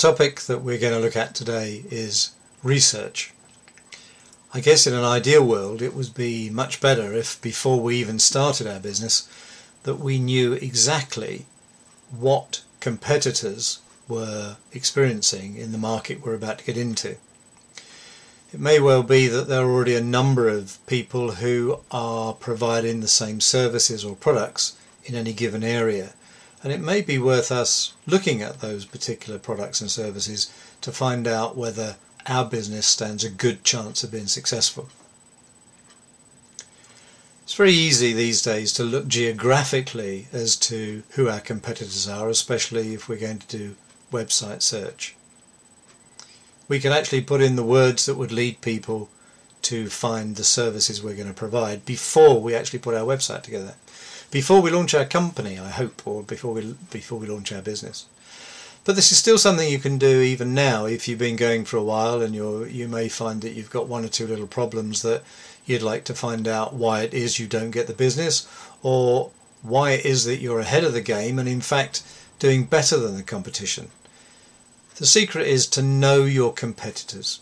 topic that we're going to look at today is research. I guess in an ideal world it would be much better if before we even started our business that we knew exactly what competitors were experiencing in the market we're about to get into. It may well be that there are already a number of people who are providing the same services or products in any given area, and it may be worth us looking at those particular products and services to find out whether our business stands a good chance of being successful. It's very easy these days to look geographically as to who our competitors are, especially if we're going to do website search. We can actually put in the words that would lead people to find the services we're going to provide before we actually put our website together. Before we launch our company, I hope, or before we launch our business. But this is still something you can do even now if you've been going for a while, and you may find that you've got one or two little problems that you'd like to find out why it is you don't get the business, or why it is that you're ahead of the game and in fact doing better than the competition. The secret is to know your competitors.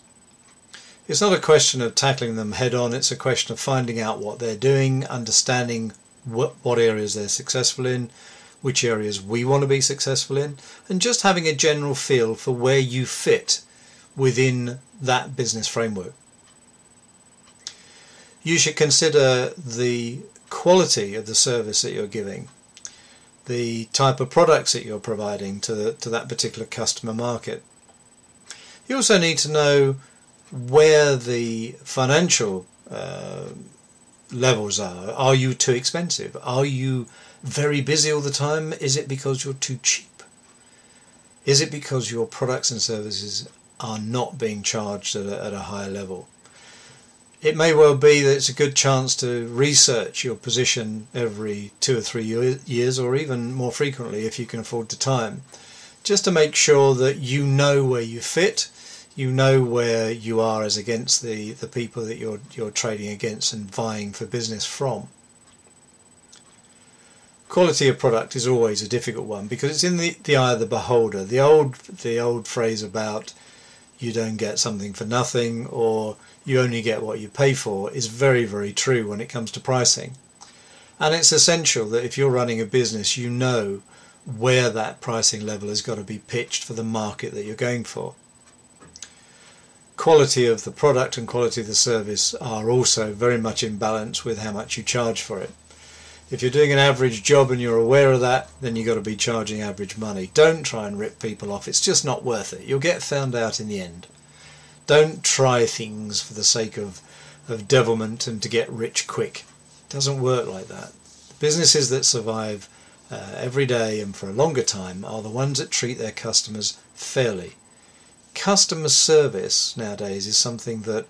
It's not a question of tackling them head on, it's a question of finding out what they're doing, understanding what areas they're successful in, which areas we want to be successful in, and just having a general feel for where you fit within that business framework. You should consider the quality of the service that you're giving, the type of products that you're providing to that particular customer market. You also need to know where the financial levels are. Are you too expensive? Are you very busy all the time? Is it because you're too cheap? Is it because your products and services are not being charged at a higher level? It may well be that it's a good chance to research your position every 2 or 3 years, or even more frequently if you can afford the time, just to make sure that you know where you fit, you know where you are as against the people that you're trading against and vying for business from. Quality of product is always a difficult one because it's in the eye of the beholder. The old phrase about you don't get something for nothing, or you only get what you pay for, is very, very true when it comes to pricing. And it's essential that if you're running a business, you know where that pricing level has got to be pitched for the market that you're going for. Quality of the product and quality of the service are also very much in balance with how much you charge for it. If you're doing an average job and you're aware of that, then you've got to be charging average money. Don't try and rip people off. It's just not worth it. You'll get found out in the end. Don't try things for the sake of devilment and to get rich quick. It doesn't work like that. Businesses that survive every day and for a longer time are the ones that treat their customers fairly. Customer service nowadays is something that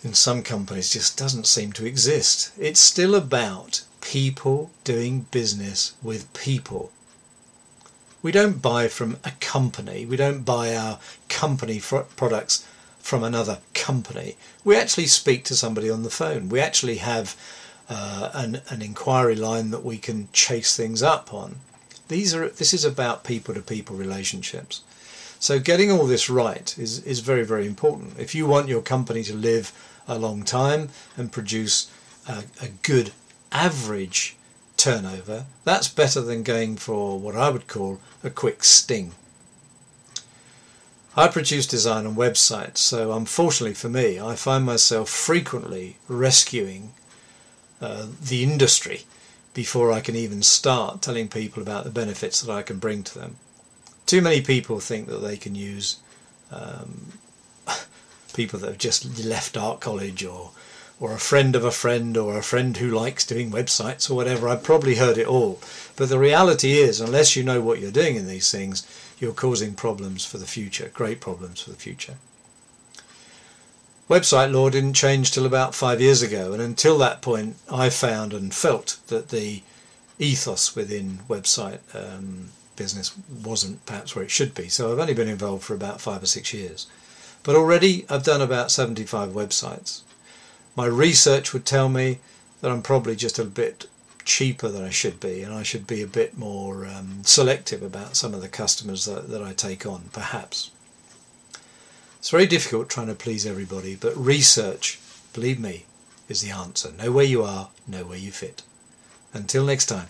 in some companies just doesn't seem to exist. It's still about people doing business with people. We don't buy from a company. We don't buy our company products from another company. We actually speak to somebody on the phone. We actually have an inquiry line that we can chase things up on. This is about people-to-people relationships. So getting all this right is very, very important. If you want your company to live a long time and produce a good average turnover, that's better than going for what I would call a quick sting. I produce design on websites, so unfortunately for me, I find myself frequently rescuing the industry before I can even start telling people about the benefits that I can bring to them. Too many people think that they can use people that have just left art college, or a friend of a friend, or a friend who likes doing websites or whatever. I've probably heard it all. But the reality is, unless you know what you're doing in these things, you're causing problems for the future, great problems for the future. Website law didn't change till about 5 years ago, and until that point I found and felt that the ethos within website business wasn't perhaps where it should be. So I've only been involved for about 5 or 6 years. But already I've done about 75 websites. My research would tell me that I'm probably just a bit cheaper than I should be, and I should be a bit more selective about some of the customers that I take on, perhaps. It's very difficult trying to please everybody, but research, believe me, is the answer. Know where you are, know where you fit. Until next time.